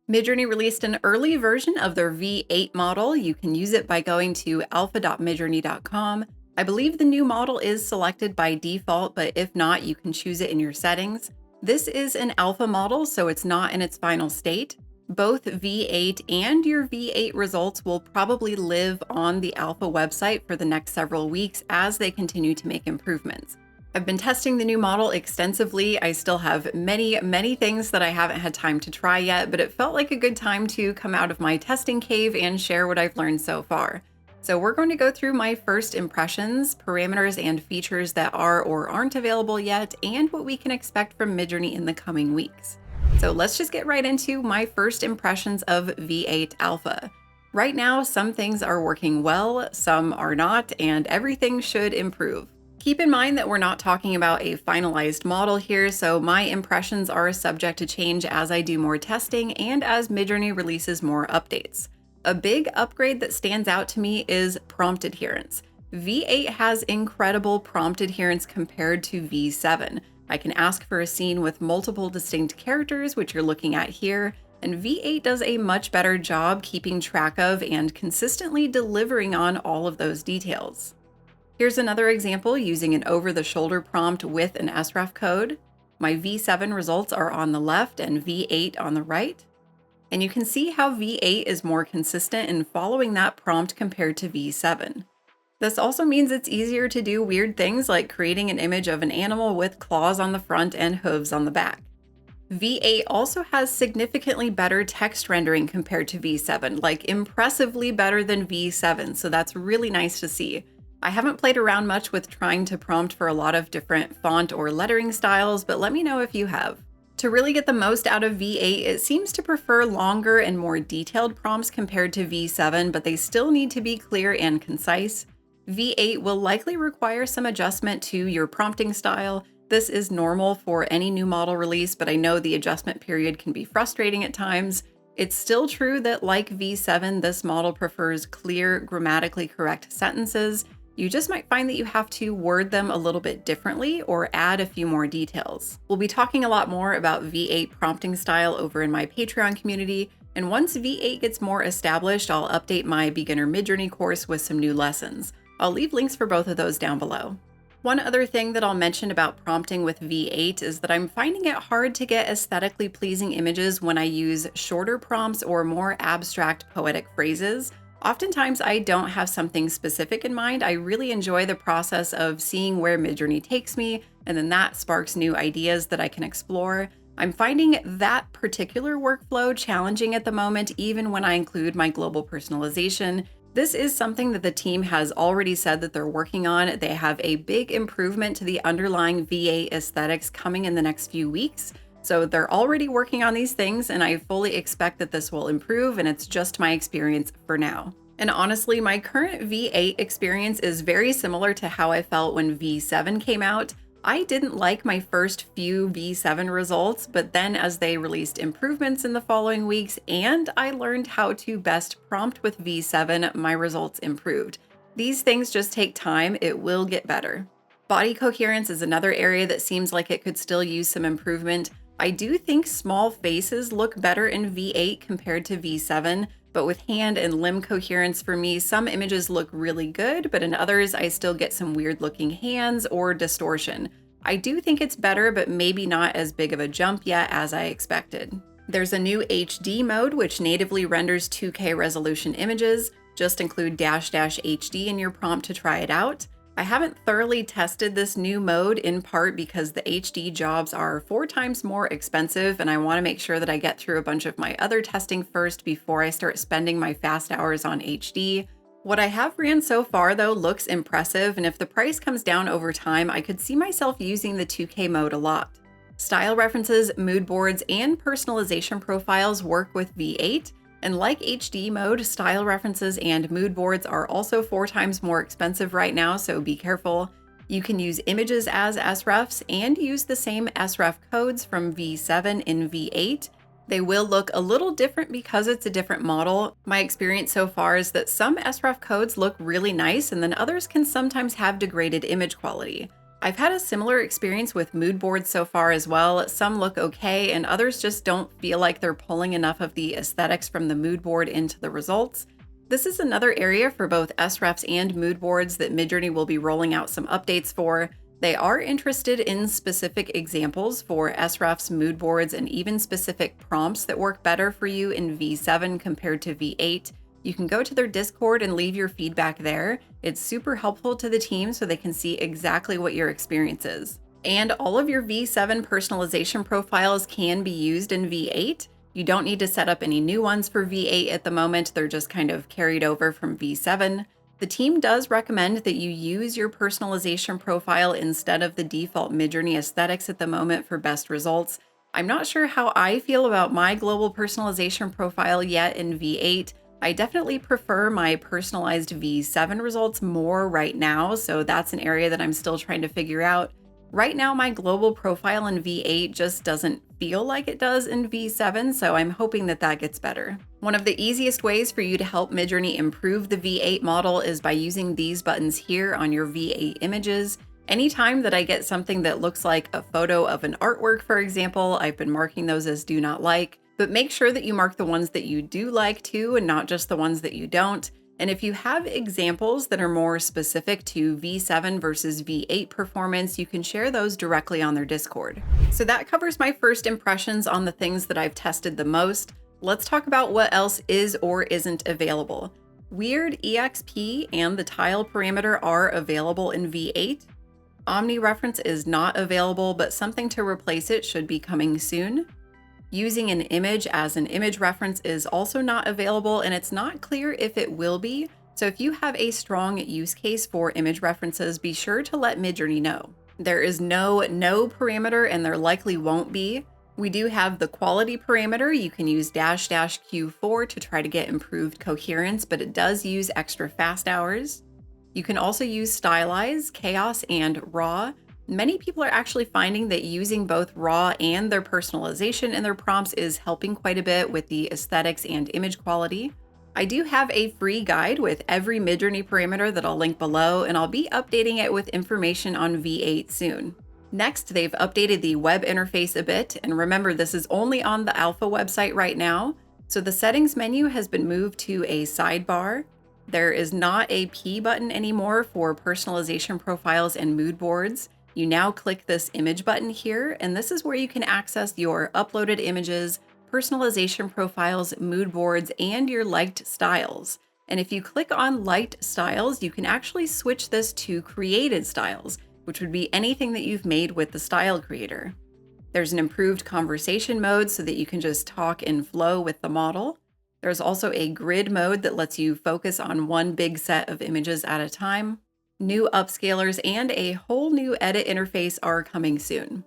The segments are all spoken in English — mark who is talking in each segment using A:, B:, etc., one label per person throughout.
A: Midjourney released an early version of their V8 model. You can use it by going to alpha.midjourney.com. I believe the new model is selected by default, but if not, you can choose it in your settings. This is an alpha model, so it's not in its final state. Both V8 and your V8 results will probably live on the alpha website for the next several weeks as they continue to make improvements. I've been testing the new model extensively. I still have many things that I haven't had time to try yet, but it felt like a good time to come out of my testing cave and share what I've learned so far. So we're going to go through my first impressions, parameters, and features that are or aren't available yet, and what we can expect from Midjourney in the coming weeks. So let's just get right into my first impressions of V8 Alpha. Right now, some things are working well, some are not, and everything should improve. Keep in mind that we're not talking about a finalized model here, so my impressions are subject to change as I do more testing and as Midjourney releases more updates. A big upgrade that stands out to me is prompt adherence. V8 has incredible prompt adherence compared to V7. I can ask for a scene with multiple distinct characters, which you're looking at here, and V8 does a much better job keeping track of and consistently delivering on all of those details. Here's another example using an over-the-shoulder prompt with an SREF code. My V7 results are on the left and V8 on the right. And you can see how V8 is more consistent in following that prompt compared to V7. This also means it's easier to do weird things like creating an image of an animal with claws on the front and hooves on the back. V8 also has significantly better text rendering compared to V7, like impressively better than V7, so that's really nice to see. I haven't played around much with trying to prompt for a lot of different font or lettering styles, but let me know if you have. To really get the most out of V8, it seems to prefer longer and more detailed prompts compared to V7, but they still need to be clear and concise. V8 will likely require some adjustment to your prompting style. This is normal for any new model release, but I know the adjustment period can be frustrating at times. It's still true that, like V7, this model prefers clear, grammatically correct sentences. You just might find that you have to word them a little bit differently or add a few more details. We'll be talking a lot more about V8 prompting style over in my Patreon community, and once V8 gets more established, I'll update my beginner Midjourney course with some new lessons. I'll leave links for both of those down below. One other thing that I'll mention about prompting with V8 is that I'm finding it hard to get aesthetically pleasing images when I use shorter prompts or more abstract poetic phrases. Oftentimes, I don't have something specific in mind. I really enjoy the process of seeing where Midjourney takes me, and then that sparks new ideas that I can explore. I'm finding that particular workflow challenging at the moment, even when I include my global personalization. This is something that the team has already said that they're working on. They have a big improvement to the underlying V8 aesthetics coming in the next few weeks. So they're already working on these things, and I fully expect that this will improve, and it's just my experience for now. And honestly, my current V8 experience is very similar to how I felt when V7 came out. I didn't like my first few V7 results, but then as they released improvements in the following weeks and I learned how to best prompt with V7, my results improved. These things just take time. It will get better. Body coherence is another area that seems like it could still use some improvement. I do think small faces look better in V8 compared to V7, but with hand and limb coherence for me, some images look really good, but in others I still get some weird looking hands or distortion. I do think it's better, but maybe not as big of a jump yet as I expected. There's a new HD mode which natively renders 2K resolution images. Just include --HD in your prompt to try it out. I haven't thoroughly tested this new mode, in part because the HD jobs are 4 times more expensive, and I want to make sure that I get through a bunch of my other testing first before I start spending my fast hours on HD. What I have ran so far, though, looks impressive, and if the price comes down over time, I could see myself using the 2K mode a lot. Style references, mood boards, and personalization profiles work with V8. And like HD mode, style references and mood boards are also 4 times more expensive right now, so be careful. You can use images as SREFs and use the same SREF codes from V7 in V8. They will look a little different because it's a different model. My experience so far is that some SREF codes look really nice, and then others can sometimes have degraded image quality. I've had a similar experience with mood boards so far as well. Some look okay, and others just don't feel like they're pulling enough of the aesthetics from the mood board into the results. This is another area for both SREFs and mood boards that Midjourney will be rolling out some updates for. They are interested in specific examples for SREFs, mood boards, and even specific prompts that work better for you in V7 compared to V8. You can go to their Discord and leave your feedback there. It's super helpful to the team so they can see exactly what your experience is. And all of your V7 personalization profiles can be used in V8. You don't need to set up any new ones for V8 at the moment. They're just kind of carried over from V7. The team does recommend that you use your personalization profile instead of the default Midjourney aesthetics at the moment for best results. I'm not sure how I feel about my global personalization profile yet in V8. I definitely prefer my personalized V7 results more right now, so that's an area that I'm still trying to figure out. Right now, my global profile in V8 just doesn't feel like it does in V7, so I'm hoping that that gets better. One of the easiest ways for you to help Midjourney improve the V8 model is by using these buttons here on your V8 images. Anytime that I get something that looks like a photo of an artwork, for example, I've been marking those as do not like. But make sure that you mark the ones that you do like too, and not just the ones that you don't. And if you have examples that are more specific to V7 versus V8 performance, you can share those directly on their Discord. So that covers my first impressions on the things that I've tested the most. Let's talk about what else is or isn't available. Weird EXP and the tile parameter are available in V8. Omni reference is not available, but something to replace it should be coming soon. Using an image as an image reference is also not available, and it's not clear if it will be. So if you have a strong use case for image references, be sure to let Midjourney know. There is no parameter, and there likely won't be. We do have the quality parameter. You can use --Q4 to try to get improved coherence, but it does use extra fast hours. You can also use stylize, chaos, and raw. Many people are actually finding that using both raw and their personalization in their prompts is helping quite a bit with the aesthetics and image quality. I do have a free guide with every Midjourney parameter that I'll link below, and I'll be updating it with information on V8 soon. Next, they've updated the web interface a bit, and remember, this is only on the Alpha website right now. So the settings menu has been moved to a sidebar. There is not a P button anymore for personalization profiles and mood boards. You now click this image button here, and this is where you can access your uploaded images, personalization profiles, mood boards, and your liked styles. And if you click on liked styles, you can actually switch this to created styles, which would be anything that you've made with the style creator. There's an improved conversation mode so that you can just talk in flow with the model. There's also a grid mode that lets you focus on one big set of images at a time. New upscalers and a whole new edit interface are coming soon.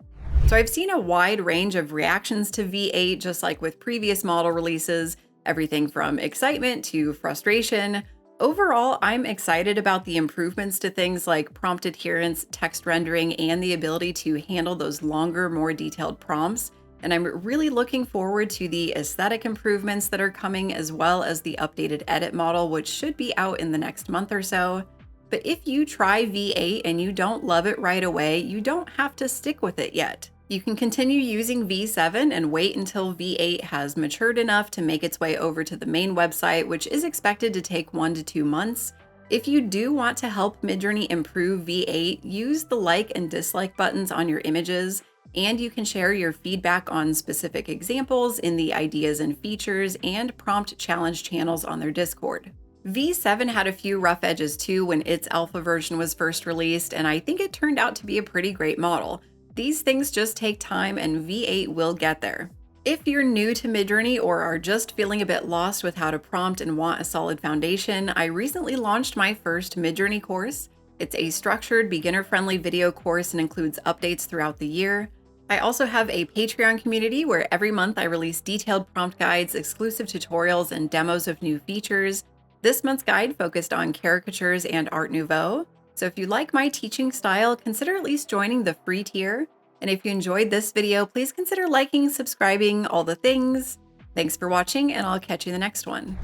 A: So I've seen a wide range of reactions to V8, just like with previous model releases, everything from excitement to frustration. Overall, I'm excited about the improvements to things like prompt adherence, text rendering, and the ability to handle those longer, more detailed prompts. And I'm really looking forward to the aesthetic improvements that are coming, as well as the updated edit model, which should be out in the next month or so. But if you try V8 and you don't love it right away, you don't have to stick with it yet. You can continue using V7 and wait until V8 has matured enough to make its way over to the main website, which is expected to take 1 to 2 months. If you do want to help Midjourney improve V8, use the like and dislike buttons on your images, and you can share your feedback on specific examples in the ideas and features and prompt challenge channels on their Discord. V7 had a few rough edges too when its alpha version was first released, and I think it turned out to be a pretty great model. These things just take time, and V8 will get there. If you're new to Midjourney or are just feeling a bit lost with how to prompt and want a solid foundation, I recently launched my first Midjourney course. It's a structured, beginner-friendly video course and includes updates throughout the year. I also have a Patreon community where every month I release detailed prompt guides, exclusive tutorials, and demos of new features. This month's guide focused on caricatures and Art Nouveau. So if you like my teaching style, consider at least joining the free tier. And if you enjoyed this video, please consider liking, subscribing, all the things. Thanks for watching, and I'll catch you in the next one.